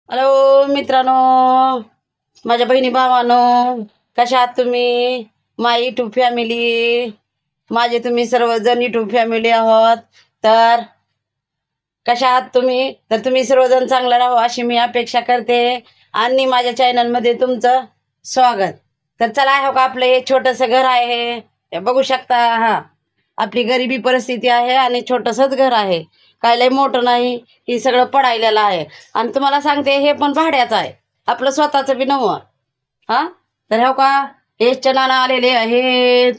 Hello मित्रांनो, माझ्या बहिणी भावांनो, कशा आहात तुम्ही? माय युट्यूब फॅमिली, माझे तुम्ही सर्वजण युट्यूब फॅमिली आहोत. तर कशा आहात तुम्ही? तर तुम्ही सर्वजण चांगलं राहो अशी मी अपेक्षा करते आणि माझ्या चॅनलमध्ये तुमचं स्वागत. तर चला, हो का आपलं हे छोटंसं घर आहे, हे बघू शकता. हा, आपली गरिबी परिस्थिती आहे आणि छोटंसंच घर आहे, काय लय मोठं नाही. हे सगळं पडायलेलं आहे आणि तुम्हाला सांगते हे पण भाड्याचं आहे, आपलं स्वतःचं बी नव्हतं. हा, तर हो का हे चणाना आलेले आहेत.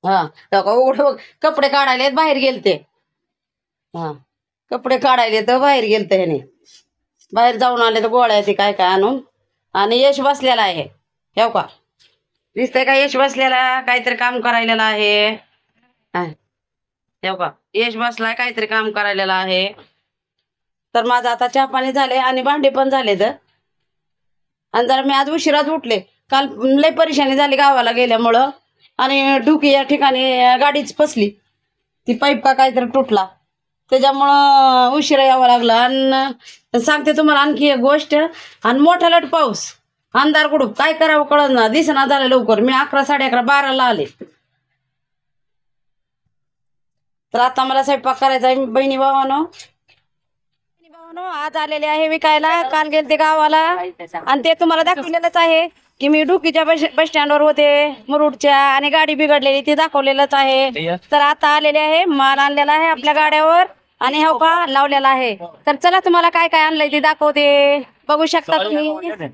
हा, हो का उघड कपडे काढायले बाहेर गेलते. हा, कपडे काढायले तर बाहेर गेलते ह्याने, बाहेर जाऊन आले तर गोळ्या ते काय काय आणून. आणि यश बसलेला आहे, हो का दिसतंय का? यश बसलेला काहीतरी काम करायलेला आहे. हा, हो का यश बसलाय काहीतरी काम करायलेला आहे. तर माझं आता चहा पाणी झाले आणि भांडे पण झाले. तर आणि जरा मी आज उशिराच उठले, काल लय परेशानी झाली गावाला गेल्यामुळं. आणि डुकी या ठिकाणी गाडीच फसली, ती पाईप का काहीतरी तुटला, त्याच्यामुळं उशिरा यावं लागलं. आणि सांगते तुम्हाला आणखी एक गोष्ट, आणि मोठा लट पाऊस, अंधार कुठं काय करावं कळत ना, दिसना झालं लवकर. मी 11, 11:30, 12ला आले. तर आता मला स्वयंपाक करायचा आहे. बहिणी भावानो, आज आलेले आहे विकायला, काल गेलते गावाला आणि ते तुम्हाला दाखवलेलंच आहे की मी डुकीच्या बस स्टँडवर होते मुरुडच्या, आणि गाडी बिघडलेली ती दाखवलेलंच आहे. तर आता आलेले आहे, माल आणलेला आहे आपल्या गाड्यावर आणि हो का लावलेला आहे. तर चला तुम्हाला काय काय आणलंय ते दाखवते, बघू शकता तुम्ही.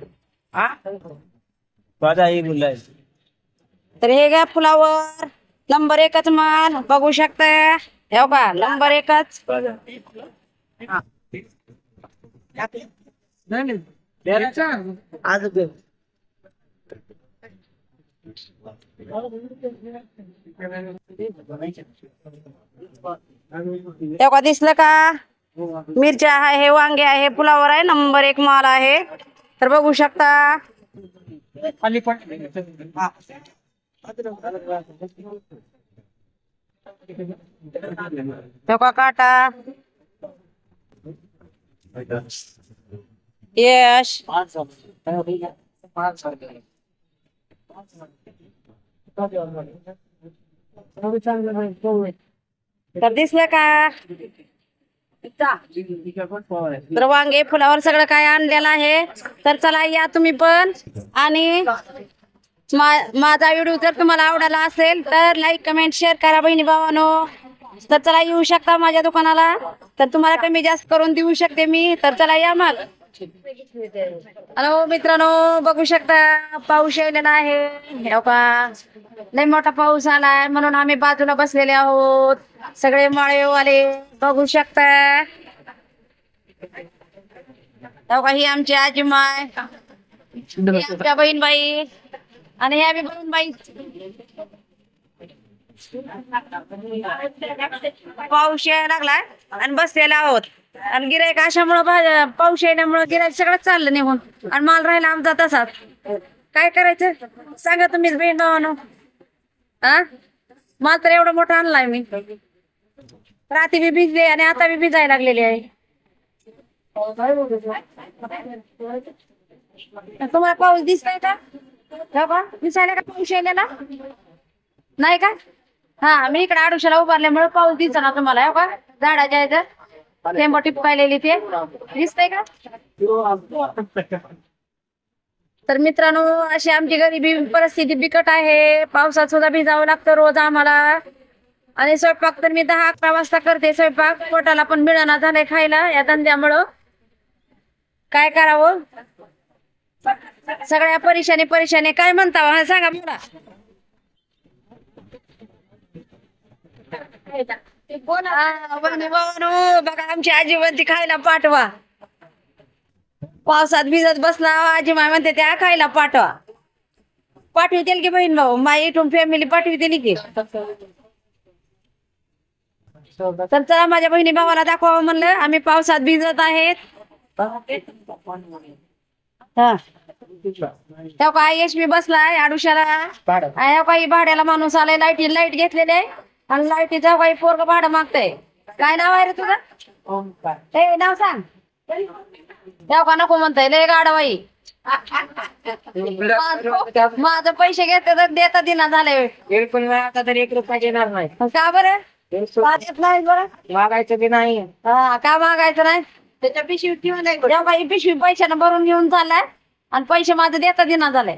तर हे घ्या फुलावर, नंबर 1च माल, बघू शकता. हो का नंबर 1च. तेव्हा दिसलं का? मिरच्या आहे, वांगे आहे, फुलावर आहे, नंबर 1 माल आहे. तर बघू शकता. तेव्हा काटा यश. तर दिसलं का? तर वांगे फुलावर सगळं काय आणलेलं आहे. तर चला या तुम्ही पण, आणि माझा व्हिडिओ जर तुम्हाला आवडला असेल तर लाईक कमेंट शेअर करा बहिणी भावानो. तर चला येऊ शकता माझ्या दुकानाला, तर तुम्हाला कमी जास्त करून देऊ शकते मी. तर चला या मग. हॅलो मित्रांनो, बघू शकता पाऊस यायलेला आहे, हो का लय मोठा पाऊस आलाय, म्हणून आम्ही बाजूला बसलेले आहोत सगळे माळेवाले, बघू शकता. हो का ही आमची आजीमाय, आमच्या बहीणबाई, आणि ह्या बी बहीणबाई. पाऊस यायला लागलाय आणि बसलेला आहोत, आणि गिरायक अशामुळं पाऊस येण्यामुळे गिरायक सगळं चाललं निघून, आणि माल राहिला आमचा तसाच. काय करायचं सांगा तुम्हीच बहीण भावानो. हा, माल तर एवढा मोठा आणलाय मी, रात्री बी भिजले आणि आता बी भिजायला लागलेली आहे. तुम्हाला पाऊस दिसतोय का? दिसायला का पाऊस यायला नाही का? हा, मी इकडे आडुशाला उभारल्यामुळे पाऊस दिसतो ना तुम्हाला, हो का झाडाच्या इथं थेंब टिपकायलेली ते दिसतंय का? तर मित्रांनो, अशी आमची गरिबी परिस्थिती बिकट आहे, पावसात सुद्धा भिजावं लागतं रोज आम्हाला. आणि स्वयंपाक तर मी 10, 11 वाजता करते स्वयंपाक, पोटाला पण मिळाना झालंय खायला या धंद्यामुळं. काय करावं, सगळ्या परेशानी काय म्हणता सांगा मला. बघा आमची आजी म्हणते खायला पाठवा, पावसात भिजत बसला आजी माय म्हणते त्या खायला पाठवा. पाठवितील की बहीण भाऊ, माय इथून फॅमिली पाठवितील की. तर चला माझ्या बहिणी भावाला दाखवावं म्हणलं, आम्ही पावसात भिजत आहेत. हा, काय यश मी बसलाय आडुशाला, काही भाड्याला माणूस आलाय, लाईट घेतलेले आणि लाईटीचा काही पोरग भाडं मागतय. काय नाव आहे रे तुझं? ए नाव सांग. तेव्हा का नको म्हणताय लय गाडा बाई. माझं पैसे घेते तर देता दिना झाले. पण आता तर 1 रुपया घेणार नाही. का बरं? का देत नाही बरं? मागायचं बी नाही. हा का मागायचं नाही? त्याच्या पिशवी ठेवा नाही. जेव्हा काही पिशवी पैशानं भरून घेऊन चाललाय आणि पैसे माझं देता दिना झाले.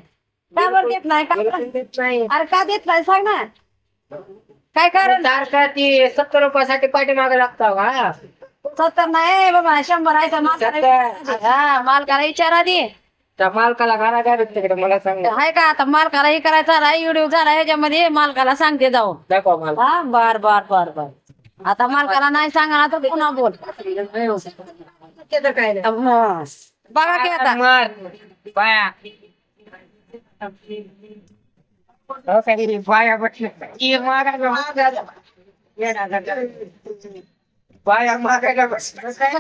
का बरं देत नाही? का बरं? देत नाही. अरे का देत नाही सांग ना. काय कारण? सारखा ती 70 रुपयासाठी पाठी मागे लागतो का? 70 नाही बाबा 100 आहे. हा मालकाला विचारा दे. त्या मालकाला घरा द्या तिकडे मला सांग. आहे का आता मालकाला हे करायचा झाला व्हिडिओ झाला ह्याच्यामध्ये मालकाला सांगते जाऊ. दाखवा मला. हा बर बर बर बर. आता मालकाला नाही सांगा ना तर पुन्हा बोल. काय हा. बघा की आता मार पाया. हो काही पाया बसले पाया मागायला बसलं काय?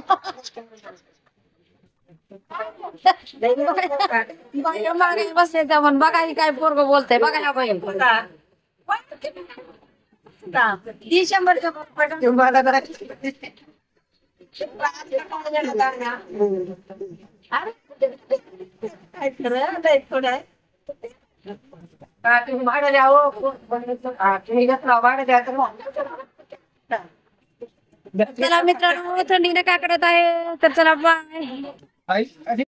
मागे बसले त्या पण बघा ही काय पोरग बोलतय बघा ह्या बाई. ती 100 तुम्हाला तुम्ही भाडं द्या हो. तुम्ही घेतला भाडं द्या. चला मित्रांनो थंडीने काकडत आहे तर चला बाय.